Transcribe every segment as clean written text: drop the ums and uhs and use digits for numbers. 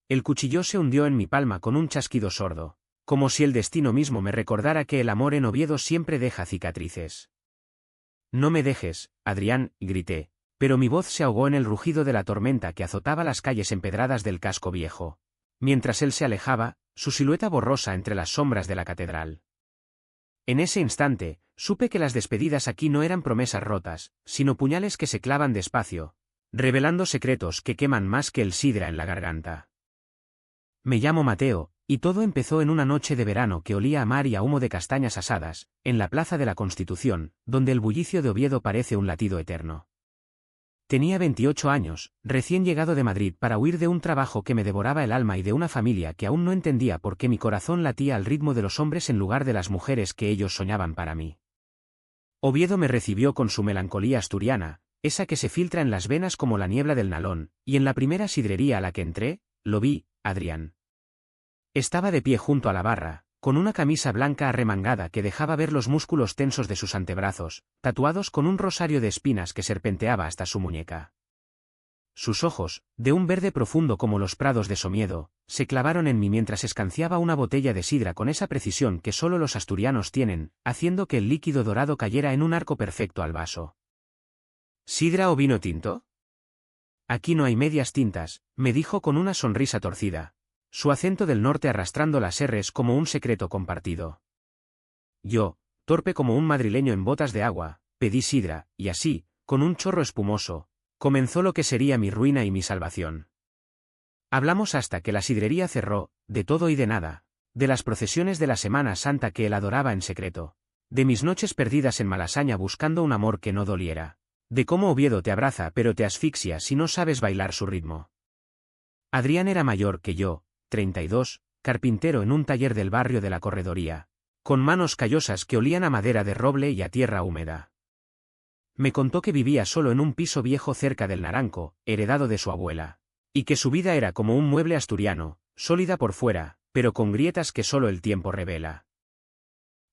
El cuchillo se hundió en mi palma con un chasquido sordo, como si el destino mismo me recordara que el amor en Oviedo siempre deja cicatrices. No me dejes, Adrián, grité, pero mi voz se ahogó en el rugido de la tormenta que azotaba las calles empedradas del casco viejo. Mientras él se alejaba, su silueta borrosa entre las sombras de la catedral. En ese instante, supe que las despedidas aquí no eran promesas rotas, sino puñales que se clavan despacio, revelando secretos que queman más que el sidra en la garganta. Me llamo Mateo, y todo empezó en una noche de verano que olía a mar y a humo de castañas asadas, en la Plaza de la Constitución, donde el bullicio de Oviedo parece un latido eterno. Tenía 28 años, recién llegado de Madrid para huir de un trabajo que me devoraba el alma y de una familia que aún no entendía por qué mi corazón latía al ritmo de los hombres en lugar de las mujeres que ellos soñaban para mí. Oviedo me recibió con su melancolía asturiana, esa que se filtra en las venas como la niebla del Nalón, y en la primera sidrería a la que entré, lo vi, Adrián. Estaba de pie junto a la barra, con una camisa blanca arremangada que dejaba ver los músculos tensos de sus antebrazos, tatuados con un rosario de espinas que serpenteaba hasta su muñeca. Sus ojos, de un verde profundo como los prados de Somiedo, se clavaron en mí mientras escanciaba una botella de sidra con esa precisión que solo los asturianos tienen, haciendo que el líquido dorado cayera en un arco perfecto al vaso. ¿Sidra o vino tinto? Aquí no hay medias tintas, me dijo con una sonrisa torcida, su acento del norte arrastrando las r's como un secreto compartido. Yo, torpe como un madrileño en botas de agua, pedí sidra, y así, con un chorro espumoso, comenzó lo que sería mi ruina y mi salvación. Hablamos hasta que la sidrería cerró, de todo y de nada, de las procesiones de la Semana Santa que él adoraba en secreto, de mis noches perdidas en Malasaña buscando un amor que no doliera, de cómo Oviedo te abraza pero te asfixia si no sabes bailar su ritmo. Adrián era mayor que yo, 32, carpintero en un taller del barrio de la Corredoría, con manos callosas que olían a madera de roble y a tierra húmeda. Me contó que vivía solo en un piso viejo cerca del Naranco, heredado de su abuela, y que su vida era como un mueble asturiano, sólida por fuera, pero con grietas que solo el tiempo revela.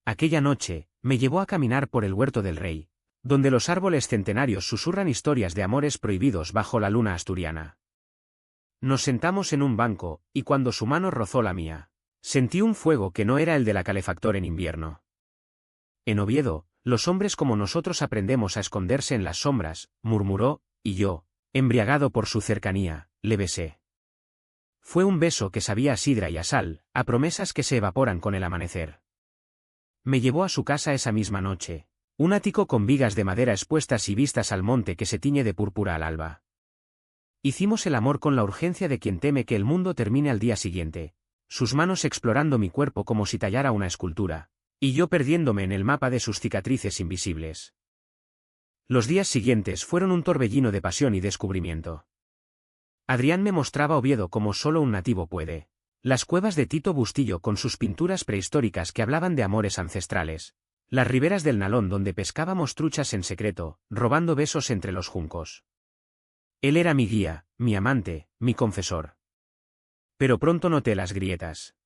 Aquella noche, me llevó a caminar por el Huerto del Rey, donde los árboles centenarios susurran historias de amores prohibidos bajo la luna asturiana. Nos sentamos en un banco, y cuando su mano rozó la mía, sentí un fuego que no era el de la calefactor en invierno. En Oviedo, los hombres como nosotros aprendemos a esconderse en las sombras, murmuró, y yo, embriagado por su cercanía, le besé. Fue un beso que sabía a sidra y a sal, a promesas que se evaporan con el amanecer. Me llevó a su casa esa misma noche, un ático con vigas de madera expuestas y vistas al monte que se tiñe de púrpura al alba. Hicimos el amor con la urgencia de quien teme que el mundo termine al día siguiente, sus manos explorando mi cuerpo como si tallara una escultura, y yo perdiéndome en el mapa de sus cicatrices invisibles. Los días siguientes fueron un torbellino de pasión y descubrimiento. Adrián me mostraba Oviedo como solo un nativo puede. Las cuevas de Tito Bustillo con sus pinturas prehistóricas que hablaban de amores ancestrales. Las riberas del Nalón donde pescábamos truchas en secreto, robando besos entre los juncos. Él era mi guía, mi amante, mi confesor. Pero pronto noté las grietas.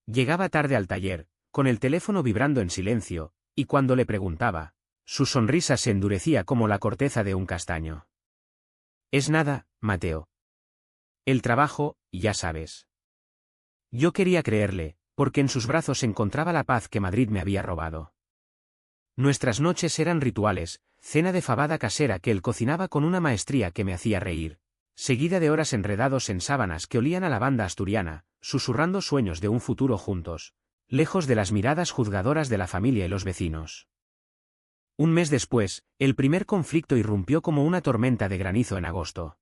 Llegaba tarde al taller, con el teléfono vibrando en silencio, y cuando le preguntaba, su sonrisa se endurecía como la corteza de un castaño. Es nada, Mateo. El trabajo, ya sabes. Yo quería creerle, porque en sus brazos encontraba la paz que Madrid me había robado. Nuestras noches eran rituales, cena de fabada casera que él cocinaba con una maestría que me hacía reír, seguida de horas enredados en sábanas que olían a lavanda asturiana, susurrando sueños de un futuro juntos, lejos de las miradas juzgadoras de la familia y los vecinos. Un mes después, el primer conflicto irrumpió como una tormenta de granizo en agosto.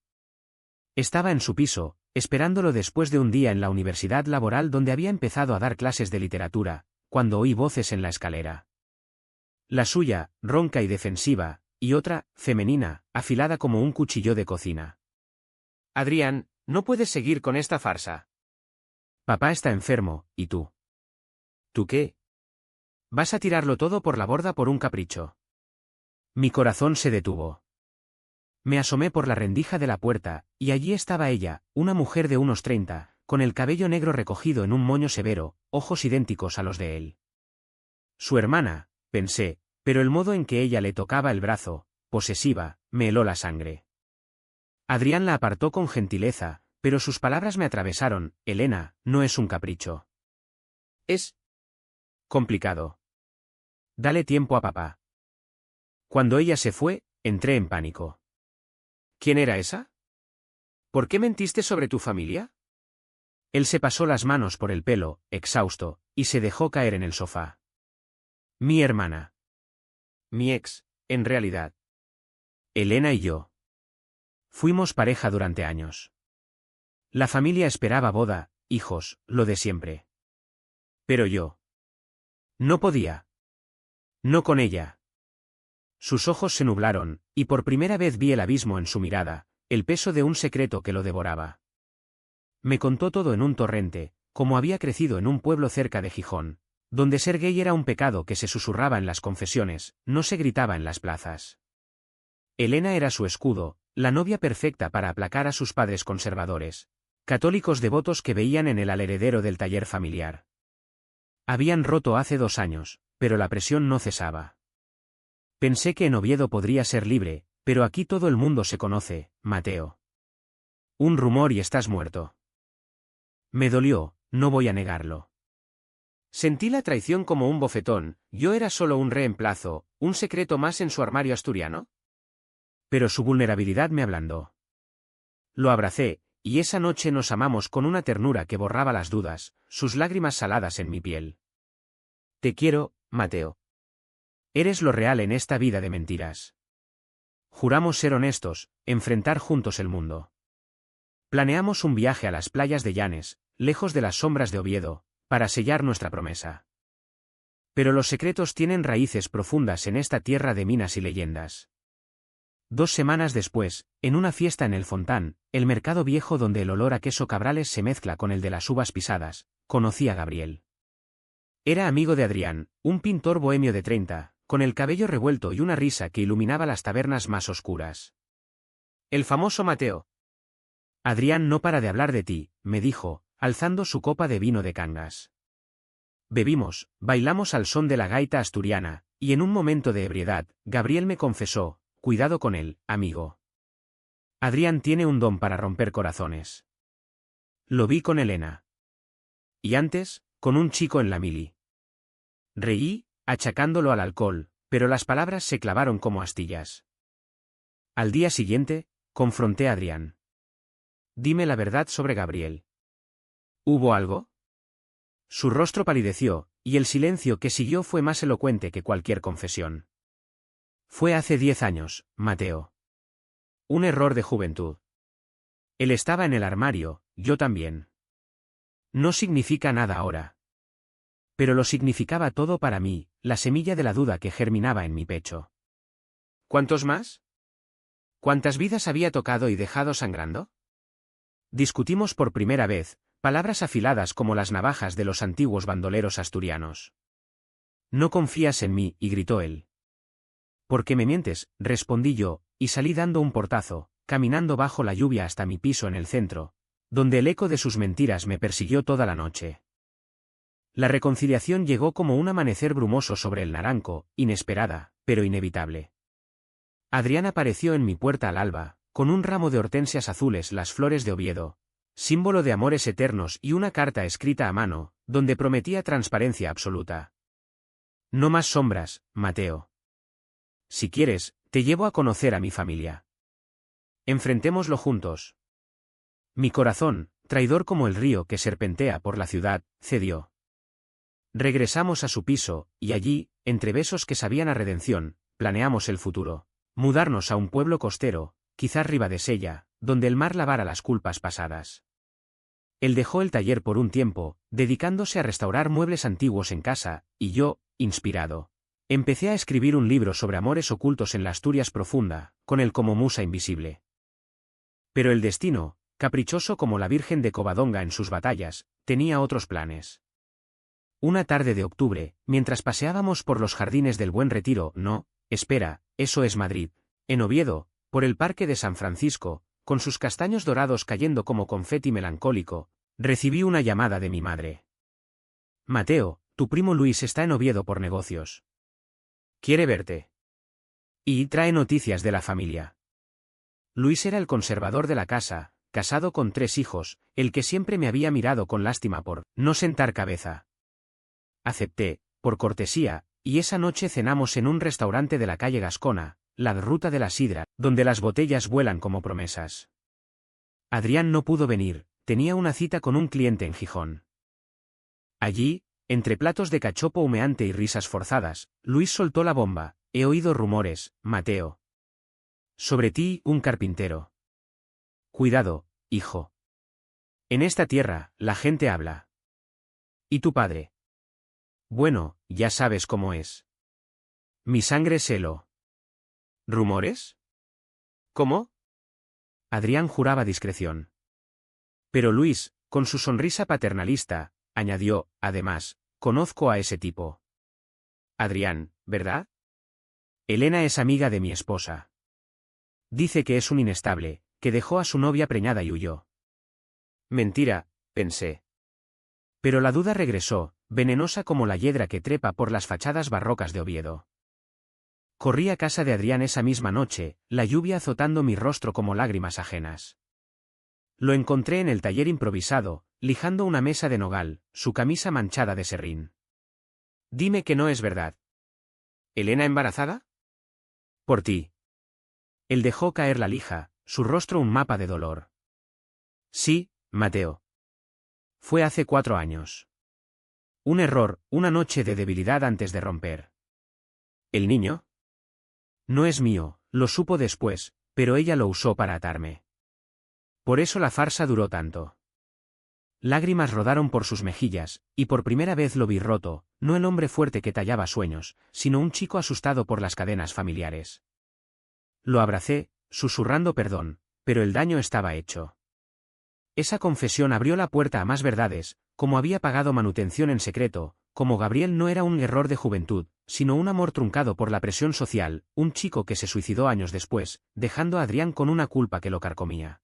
Estaba en su piso, esperándolo después de un día en la universidad laboral donde había empezado a dar clases de literatura, cuando oí voces en la escalera. La suya, ronca y defensiva, y otra, femenina, afilada como un cuchillo de cocina. Adrián, no puedes seguir con esta farsa. Papá está enfermo, ¿y tú? ¿Tú qué? ¿Vas a tirarlo todo por la borda por un capricho? Mi corazón se detuvo. Me asomé por la rendija de la puerta, y allí estaba ella, una mujer de unos 30, con el cabello negro recogido en un moño severo, ojos idénticos a los de él. Su hermana, pensé, pero el modo en que ella le tocaba el brazo, posesiva, me heló la sangre. Adrián la apartó con gentileza, Pero sus palabras me atravesaron. Elena, no es un capricho. Es complicado. Dale tiempo a papá. Cuando ella se fue, entré en pánico. ¿Quién era esa? ¿Por qué mentiste sobre tu familia? Él se pasó las manos por el pelo, exhausto, y se dejó caer en el sofá. Mi hermana. Mi ex, en realidad. Elena y yo. Fuimos pareja durante años. La familia esperaba boda, hijos, lo de siempre. Pero yo. No podía. No con ella. Sus ojos se nublaron, y por primera vez vi el abismo en su mirada, el peso de un secreto que lo devoraba. Me contó todo en un torrente, como había crecido en un pueblo cerca de Gijón, donde ser gay era un pecado que se susurraba en las confesiones, no se gritaba en las plazas. Elena era su escudo, la novia perfecta para aplacar a sus padres conservadores, católicos devotos que veían en él al heredero del taller familiar. Habían roto hace 2 años, pero la presión no cesaba. Pensé que en Oviedo podría ser libre, pero aquí todo el mundo se conoce, Mateo. Un rumor y estás muerto. Me dolió, no voy a negarlo. Sentí la traición como un bofetón. ¿Yo era solo un reemplazo, un secreto más en su armario asturiano? Pero su vulnerabilidad me ablandó. Lo abracé, y esa noche nos amamos con una ternura que borraba las dudas, sus lágrimas saladas en mi piel. Te quiero, Mateo. Eres lo real en esta vida de mentiras. Juramos ser honestos, enfrentar juntos el mundo. Planeamos un viaje a las playas de Llanes, lejos de las sombras de Oviedo, para sellar nuestra promesa. Pero los secretos tienen raíces profundas en esta tierra de minas y leyendas. 2 semanas después, en una fiesta en el Fontán, el mercado viejo donde el olor a queso Cabrales se mezcla con el de las uvas pisadas, conocí a Gabriel. Era amigo de Adrián, un pintor bohemio de 30, con el cabello revuelto y una risa que iluminaba las tabernas más oscuras. El famoso Mateo. Adrián no para de hablar de ti, me dijo, alzando su copa de vino de Cangas. Bebimos, bailamos al son de la gaita asturiana, y en un momento de ebriedad, Gabriel me confesó, cuidado con él, amigo. Adrián tiene un don para romper corazones. Lo vi con Elena. Y antes, con un chico en la mili. Reí, achacándolo al alcohol, pero las palabras se clavaron como astillas. Al día siguiente, confronté a Adrián. Dime la verdad sobre Gabriel. ¿Hubo algo? Su rostro palideció, y el silencio que siguió fue más elocuente que cualquier confesión. Fue hace 10 años, Mateo. Un error de juventud. Él estaba en el armario, yo también. No significa nada ahora. Pero lo significaba todo para mí, la semilla de la duda que germinaba en mi pecho. ¿Cuántos más? ¿Cuántas vidas había tocado y dejado sangrando? Discutimos por primera vez, palabras afiladas como las navajas de los antiguos bandoleros asturianos. No confías en mí, y gritó él. ¿Por qué me mientes?, respondí yo, y salí dando un portazo, caminando bajo la lluvia hasta mi piso en el centro, donde el eco de sus mentiras me persiguió toda la noche. La reconciliación llegó como un amanecer brumoso sobre el Naranco, inesperada, pero inevitable. Adrián apareció en mi puerta al alba, con un ramo de hortensias azules, las flores de Oviedo, símbolo de amores eternos, y una carta escrita a mano, donde prometía transparencia absoluta. No más sombras, Mateo. Si quieres, te llevo a conocer a mi familia. Enfrentémoslo juntos. Mi corazón, traidor como el río que serpentea por la ciudad, cedió. Regresamos a su piso, y allí, entre besos que sabían a redención, planeamos el futuro. Mudarnos a un pueblo costero, quizás Ribadesella, donde el mar lavara las culpas pasadas. Él dejó el taller por un tiempo, dedicándose a restaurar muebles antiguos en casa, y yo, inspirado, empecé a escribir un libro sobre amores ocultos en la Asturias profunda, con él como musa invisible. Pero el destino, caprichoso como la Virgen de Covadonga en sus batallas, tenía otros planes. Una tarde de octubre, mientras paseábamos por los jardines del Buen Retiro, no, espera, eso es Madrid, en Oviedo, por el Parque de San Francisco, con sus castaños dorados cayendo como confeti melancólico, recibí una llamada de mi madre. Mateo, tu primo Luis está en Oviedo por negocios. Quiere verte. Y trae noticias de la familia. Luis era el conservador de la casa, casado con 3 hijos, el que siempre me había mirado con lástima por no sentar cabeza. Acepté, por cortesía, y esa noche cenamos en un restaurante de la calle Gascona, la Ruta de la Sidra, donde las botellas vuelan como promesas. Adrián no pudo venir, tenía una cita con un cliente en Gijón. Allí, entre platos de cachopo humeante y risas forzadas, Luis soltó la bomba: he oído rumores, Mateo. Sobre ti, un carpintero. Cuidado, hijo. En esta tierra, la gente habla. ¿Y tu padre? Bueno, ya sabes cómo es. Mi sangre se lo. ¿Rumores? ¿Cómo? Adrián juraba discreción. Pero Luis, con su sonrisa paternalista, añadió, además, conozco a ese tipo. Adrián, ¿verdad? Elena es amiga de mi esposa. Dice que es un inestable, que dejó a su novia preñada y huyó. Mentira, pensé. Pero la duda regresó, venenosa como la hiedra que trepa por las fachadas barrocas de Oviedo. Corrí a casa de Adrián esa misma noche, la lluvia azotando mi rostro como lágrimas ajenas. Lo encontré en el taller improvisado, lijando una mesa de nogal, su camisa manchada de serrín. Dime que no es verdad. ¿Elena embarazada? Por ti. Él dejó caer la lija, su rostro un mapa de dolor. Sí, Mateo. Fue hace 4 años. Un error, una noche de debilidad antes de romper. ¿El niño? No es mío, lo supo después, pero ella lo usó para atarme. Por eso la farsa duró tanto. Lágrimas rodaron por sus mejillas, y por primera vez lo vi roto, no el hombre fuerte que tallaba sueños, sino un chico asustado por las cadenas familiares. Lo abracé, susurrando perdón, pero el daño estaba hecho. Esa confesión abrió la puerta a más verdades, como había pagado manutención en secreto, como Gabriel no era un error de juventud, sino un amor truncado por la presión social, un chico que se suicidó años después, dejando a Adrián con una culpa que lo carcomía.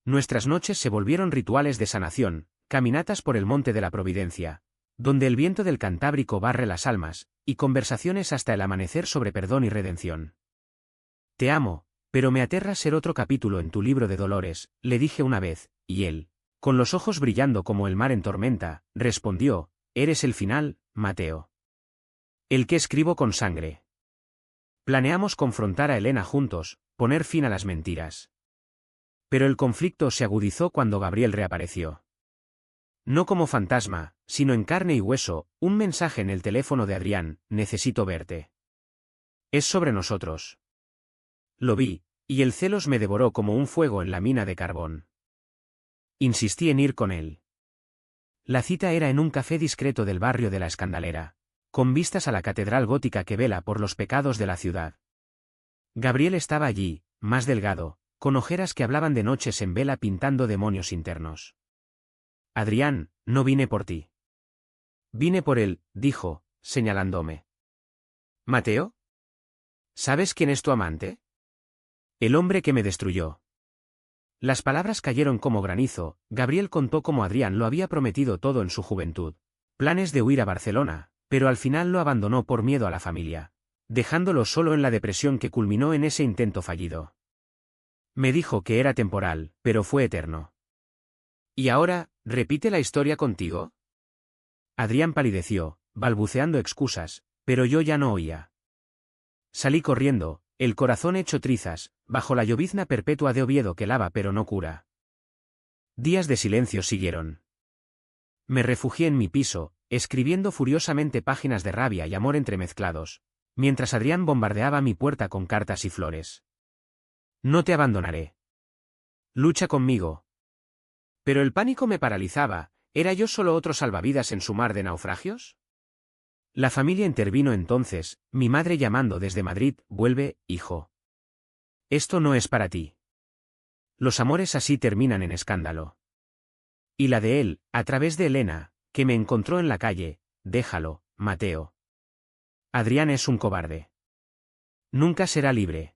Nuestras noches se volvieron rituales de sanación, caminatas por el monte de la Providencia, donde el viento del Cantábrico barre las almas, y conversaciones hasta el amanecer sobre perdón y redención. Te amo, pero me aterra ser otro capítulo en tu libro de dolores, le dije una vez, y él, con los ojos brillando como el mar en tormenta, respondió, eres el final, Mateo. El que escribo con sangre. Planeamos confrontar a Elena juntos, poner fin a las mentiras. Pero el conflicto se agudizó cuando Gabriel reapareció. No como fantasma, sino en carne y hueso, un mensaje en el teléfono de Adrián: necesito verte. Es sobre nosotros. Lo vi, y el celos me devoró como un fuego en la mina de carbón. Insistí en ir con él. La cita era en un café discreto del barrio de la Escandalera, con vistas a la catedral gótica que vela por los pecados de la ciudad. Gabriel estaba allí, más delgado, con ojeras que hablaban de noches en vela pintando demonios internos. Adrián, no vine por ti. Vine por él, dijo, señalándome. ¿Mateo? ¿Sabes quién es tu amante? El hombre que me destruyó. Las palabras cayeron como granizo. Gabriel contó cómo Adrián lo había prometido todo en su juventud. Planes de huir a Barcelona, pero al final lo abandonó por miedo a la familia, dejándolo solo en la depresión que culminó en ese intento fallido. Me dijo que era temporal, pero fue eterno. ¿Y ahora, repite la historia contigo? Adrián palideció, balbuceando excusas, pero yo ya no oía. Salí corriendo, el corazón hecho trizas, bajo la llovizna perpetua de Oviedo que lava pero no cura. Días de silencio siguieron. Me refugié en mi piso, escribiendo furiosamente páginas de rabia y amor entremezclados, mientras Adrián bombardeaba mi puerta con cartas y flores. No te abandonaré. Lucha conmigo. Pero el pánico me paralizaba. ¿Era yo solo otro salvavidas en su mar de naufragios? La familia intervino entonces, mi madre llamando desde Madrid: vuelve, hijo. Esto no es para ti. Los amores así terminan en escándalo. Y la de él, a través de Elena, que me encontró en la calle: déjalo, Mateo. Adrián es un cobarde. Nunca será libre.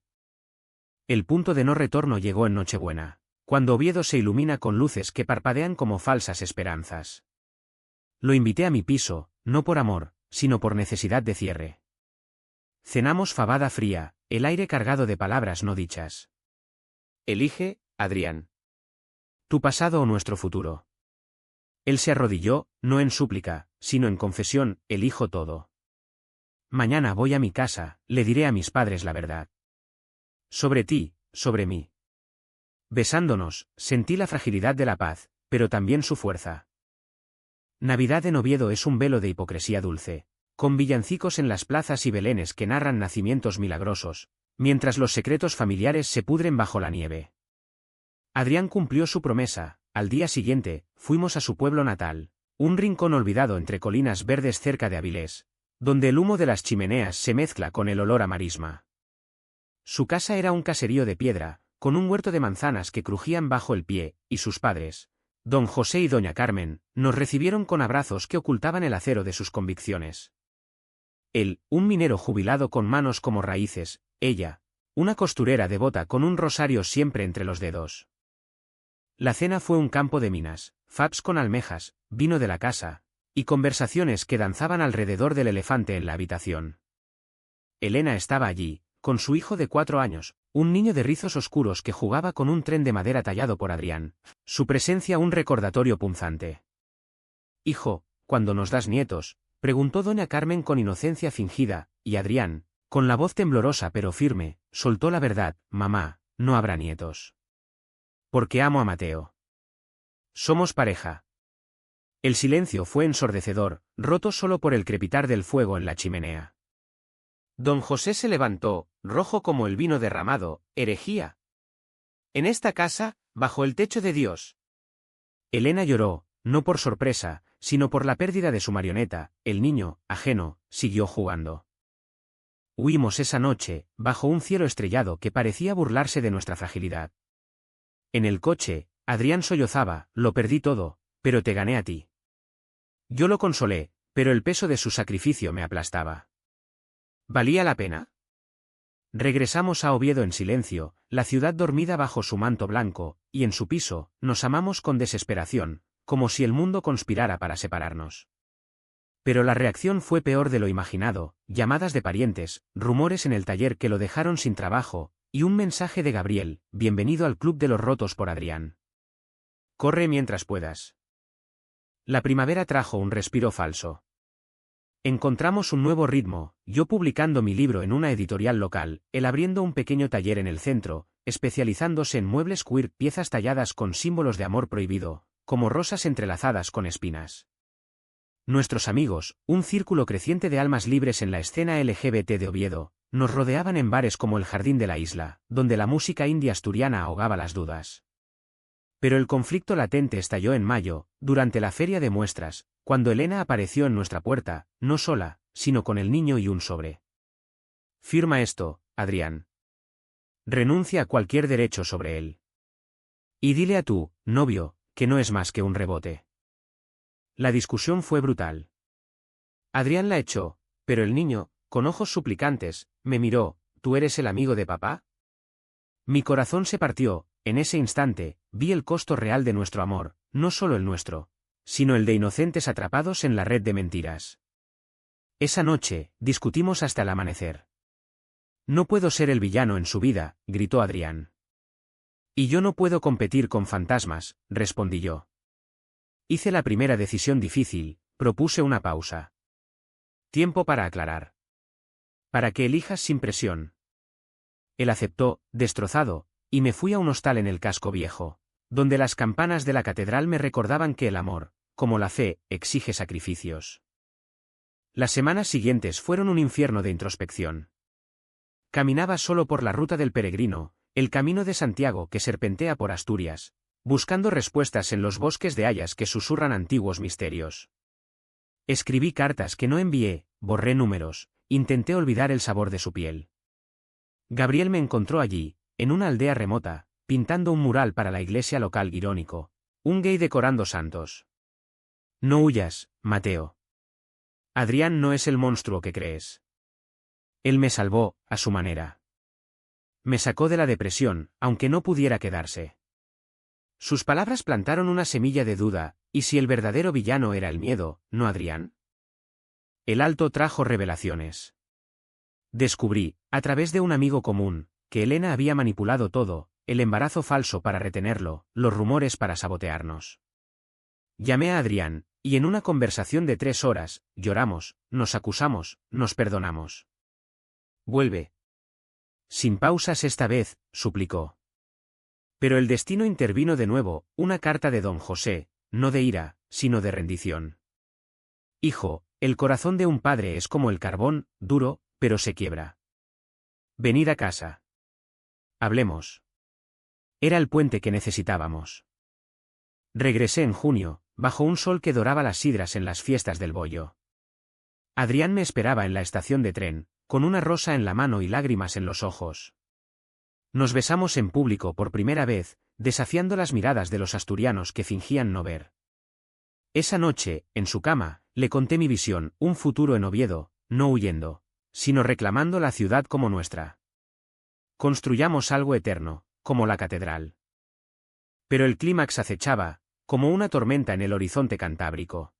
El punto de no retorno llegó en Nochebuena, cuando Oviedo se ilumina con luces que parpadean como falsas esperanzas. Lo invité a mi piso, no por amor, sino por necesidad de cierre. Cenamos fabada fría, el aire cargado de palabras no dichas. Elige, Adrián. Tu pasado o nuestro futuro. Él se arrodilló, no en súplica, sino en confesión, elijo todo. Mañana voy a mi casa, le diré a mis padres la verdad. Sobre ti, sobre mí. Besándonos, sentí la fragilidad de la paz, pero también su fuerza. Navidad en Oviedo es un velo de hipocresía dulce, con villancicos en las plazas y belenes que narran nacimientos milagrosos, mientras los secretos familiares se pudren bajo la nieve. Adrián cumplió su promesa. Al día siguiente, fuimos a su pueblo natal, un rincón olvidado entre colinas verdes cerca de Avilés, donde el humo de las chimeneas se mezcla con el olor a marisma. Su casa era un caserío de piedra, con un huerto de manzanas que crujían bajo el pie, y sus padres, don José y doña Carmen, nos recibieron con abrazos que ocultaban el acero de sus convicciones. Él, un minero jubilado con manos como raíces, ella, una costurera devota con un rosario siempre entre los dedos. La cena fue un campo de minas, faps con almejas, vino de la casa, y conversaciones que danzaban alrededor del elefante en la habitación. Elena estaba allí, con su hijo de 4 años, un niño de rizos oscuros que jugaba con un tren de madera tallado por Adrián, su presencia un recordatorio punzante. «Hijo, ¿cuándo nos das nietos?», preguntó doña Carmen con inocencia fingida, y Adrián, con la voz temblorosa pero firme, soltó la verdad: «Mamá, no habrá nietos. Porque amo a Mateo. Somos pareja». El silencio fue ensordecedor, roto solo por el crepitar del fuego en la chimenea. Don José se levantó, rojo como el vino derramado: «Herejía. En esta casa, bajo el techo de Dios». Elena lloró, no por sorpresa, sino por la pérdida de su marioneta. El niño, ajeno, siguió jugando. Huimos esa noche, bajo un cielo estrellado que parecía burlarse de nuestra fragilidad. En el coche, Adrián sollozaba: «Lo perdí todo, pero te gané a ti». Yo lo consolé, pero el peso de su sacrificio me aplastaba. ¿Valía la pena? Regresamos a Oviedo en silencio, la ciudad dormida bajo su manto blanco, y en su piso, nos amamos con desesperación, como si el mundo conspirara para separarnos. Pero la reacción fue peor de lo imaginado: llamadas de parientes, rumores en el taller que lo dejaron sin trabajo, y un mensaje de Gabriel: «Bienvenido al club de los rotos por Adrián. Corre mientras puedas». La primavera trajo un respiro falso. Encontramos un nuevo ritmo, yo publicando mi libro en una editorial local, él abriendo un pequeño taller en el centro, especializándose en muebles queer, piezas talladas con símbolos de amor prohibido, como rosas entrelazadas con espinas. Nuestros amigos, un círculo creciente de almas libres en la escena LGBT de Oviedo, nos rodeaban en bares como el Jardín de la Isla, donde la música indie asturiana ahogaba las dudas. Pero el conflicto latente estalló en mayo, durante la feria de muestras, cuando Elena apareció en nuestra puerta, no sola, sino con el niño y un sobre. «Firma esto, Adrián. Renuncia a cualquier derecho sobre él. Y dile a tu novio que no es más que un rebote». La discusión fue brutal. Adrián la echó, pero el niño, con ojos suplicantes, me miró: «¿Tú eres el amigo de papá?». Mi corazón se partió. En ese instante, vi el costo real de nuestro amor, no solo el nuestro, sino el de inocentes atrapados en la red de mentiras. Esa noche, discutimos hasta el amanecer. «No puedo ser el villano en su vida», gritó Adrián. «Y yo no puedo competir con fantasmas», respondí yo. Hice la primera decisión difícil, propuse una pausa. «Tiempo para aclarar. Para que elijas sin presión». Él aceptó, destrozado, y me fui a un hostal en el casco viejo, donde las campanas de la catedral me recordaban que el amor, como la fe, exige sacrificios. Las semanas siguientes fueron un infierno de introspección. Caminaba solo por la ruta del peregrino, el camino de Santiago que serpentea por Asturias, buscando respuestas en los bosques de hayas que susurran antiguos misterios. Escribí cartas que no envié, borré números, intenté olvidar el sabor de su piel. Gabriel me encontró allí, en una aldea remota, pintando un mural para la iglesia local irónico, un gay decorando santos. «No huyas, Mateo. Adrián no es el monstruo que crees». Él me salvó, a su manera. Me sacó de la depresión, aunque no pudiera quedarse. Sus palabras plantaron una semilla de duda: ¿y si el verdadero villano era el miedo, no Adrián? El alto trajo revelaciones. Descubrí, a través de un amigo común, que Elena había manipulado todo, el embarazo falso para retenerlo, los rumores para sabotearnos. Llamé a Adrián, y en una conversación de 3 horas, lloramos, nos acusamos, nos perdonamos. Vuelve. Sin pausas esta vez, suplicó. Pero el destino intervino de nuevo, una carta de don José, no de ira, sino de rendición. Hijo, el corazón de un padre es como el carbón, duro, pero se quiebra. Venid a casa. Hablemos. Era el puente que necesitábamos. Regresé en junio, bajo un sol que doraba las sidras en las fiestas del Bollo. Adrián me esperaba en la estación de tren, con una rosa en la mano y lágrimas en los ojos. Nos besamos en público por primera vez, desafiando las miradas de los asturianos que fingían no ver. Esa noche, en su cama, le conté mi visión, un futuro en Oviedo, no huyendo, sino reclamando la ciudad como nuestra. Construyamos algo eterno, como la catedral. Pero el clímax acechaba, como una tormenta en el horizonte cantábrico.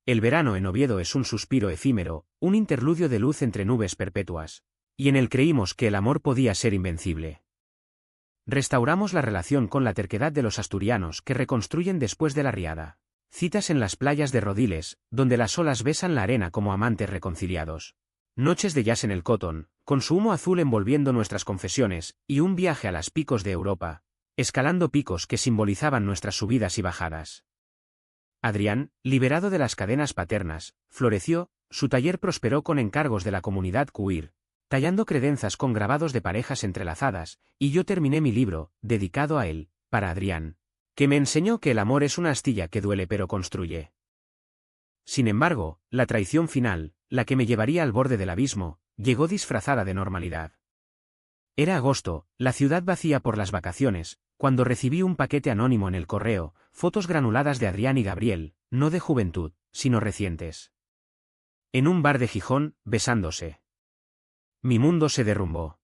El verano en Oviedo es un suspiro efímero, un interludio de luz entre nubes perpetuas, y en él creímos que el amor podía ser invencible. Restauramos la relación con la terquedad de los asturianos que reconstruyen después de la riada. Citas en las playas de Rodiles, donde las olas besan la arena como amantes reconciliados. Noches de jazz en el Cotton, con su humo azul envolviendo nuestras confesiones, y un viaje a las picos de Europa, escalando picos que simbolizaban nuestras subidas y bajadas. Adrián, liberado de las cadenas paternas, floreció, su taller prosperó con encargos de la comunidad queer, tallando credencias con grabados de parejas entrelazadas, y yo terminé mi libro, dedicado a él, para Adrián, que me enseñó que el amor es una astilla que duele pero construye. Sin embargo, la traición final, la que me llevaría al borde del abismo, llegó disfrazada de normalidad. Era agosto, la ciudad vacía por las vacaciones, cuando recibí un paquete anónimo en el correo, fotos granuladas de Adrián y Gabriel, no de juventud, sino recientes. En un bar de Gijón, besándose. Mi mundo se derrumbó.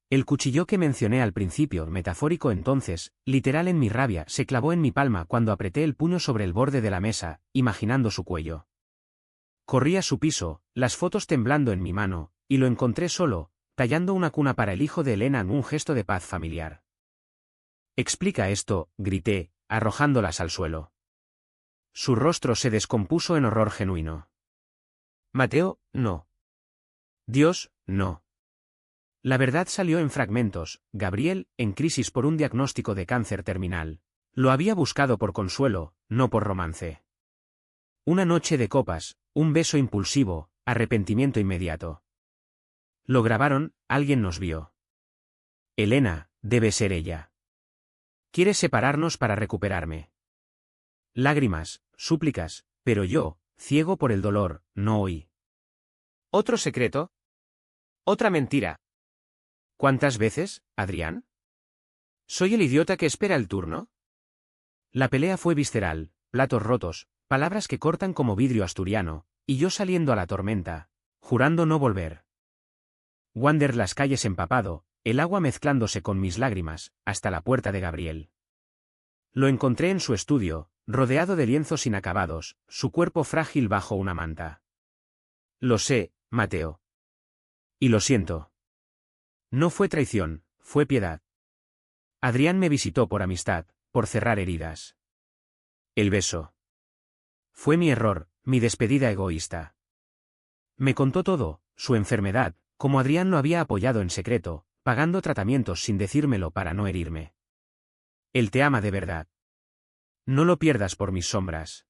El cuchillo que mencioné al principio, metafórico entonces, literal en mi rabia, se clavó en mi palma cuando apreté el puño sobre el borde de la mesa, imaginando su cuello. Corrí a su piso, las fotos temblando en mi mano, y lo encontré solo, tallando una cuna para el hijo de Elena en un gesto de paz familiar. «Explica esto», grité, arrojándolas al suelo. Su rostro se descompuso en horror genuino. Mateo, no. Dios, no. La verdad salió en fragmentos. Gabriel, en crisis por un diagnóstico de cáncer terminal. Lo había buscado por consuelo, no por romance. Una noche de copas, un beso impulsivo, arrepentimiento inmediato. Lo grabaron, alguien nos vio. Elena, debe ser ella. Quiere separarnos para recuperarme. Lágrimas, súplicas, pero yo, ciego por el dolor, no oí. ¿Otro secreto? ¿Otra mentira? ¿Cuántas veces, Adrián? ¿Soy el idiota que espera el turno? La pelea fue visceral, platos rotos, palabras que cortan como vidrio asturiano, y yo saliendo a la tormenta, jurando no volver. Wander las calles empapado, el agua mezclándose con mis lágrimas, hasta la puerta de Gabriel. Lo encontré en su estudio, rodeado de lienzos inacabados, su cuerpo frágil bajo una manta. Lo sé, Mateo. Y lo siento. No fue traición, fue piedad. Adrián me visitó por amistad, por cerrar heridas. El beso. Fue mi error, mi despedida egoísta. Me contó todo, su enfermedad, como Adrián lo había apoyado en secreto, pagando tratamientos sin decírmelo para no herirme. Él te ama de verdad. No lo pierdas por mis sombras.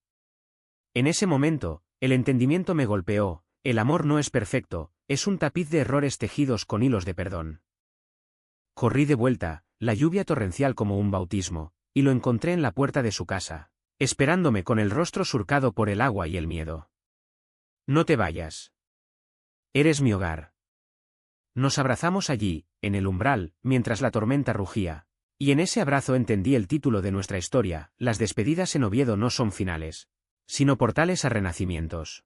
En ese momento, el entendimiento me golpeó, el amor no es perfecto, es un tapiz de errores tejidos con hilos de perdón. Corrí de vuelta, la lluvia torrencial como un bautismo, y lo encontré en la puerta de su casa, esperándome con el rostro surcado por el agua y el miedo. No te vayas. Eres mi hogar. Nos abrazamos allí, en el umbral, mientras la tormenta rugía, y en ese abrazo entendí el título de nuestra historia: las despedidas en Oviedo no son finales, sino portales a renacimientos.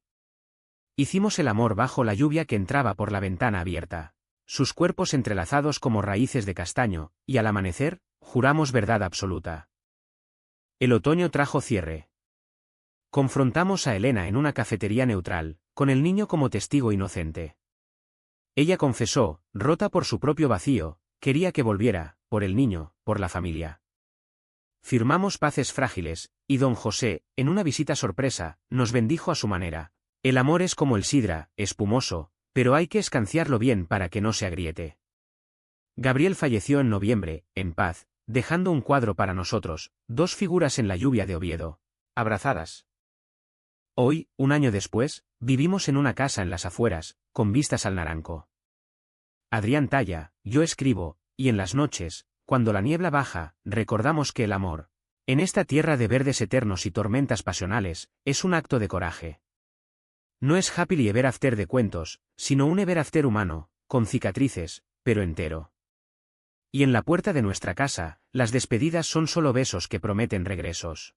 Hicimos el amor bajo la lluvia que entraba por la ventana abierta, sus cuerpos entrelazados como raíces de castaño, y al amanecer, juramos verdad absoluta. El otoño trajo cierre. Confrontamos a Elena en una cafetería neutral, con el niño como testigo inocente. Ella confesó, rota por su propio vacío, quería que volviera, por el niño, por la familia. Firmamos paces frágiles, y don José, en una visita sorpresa, nos bendijo a su manera. El amor es como el sidra, espumoso, pero hay que escanciarlo bien para que no se agriete. Gabriel falleció en noviembre, en paz, dejando un cuadro para nosotros, dos figuras en la lluvia de Oviedo, abrazadas. Hoy, un año después, vivimos en una casa en las afueras, con vistas al Naranco. Adrián talla, yo escribo, y en las noches, cuando la niebla baja, recordamos que el amor, en esta tierra de verdes eternos y tormentas pasionales, es un acto de coraje. No es happily ever after de cuentos, sino un ever after humano, con cicatrices, pero entero. Y en la puerta de nuestra casa, las despedidas son solo besos que prometen regresos.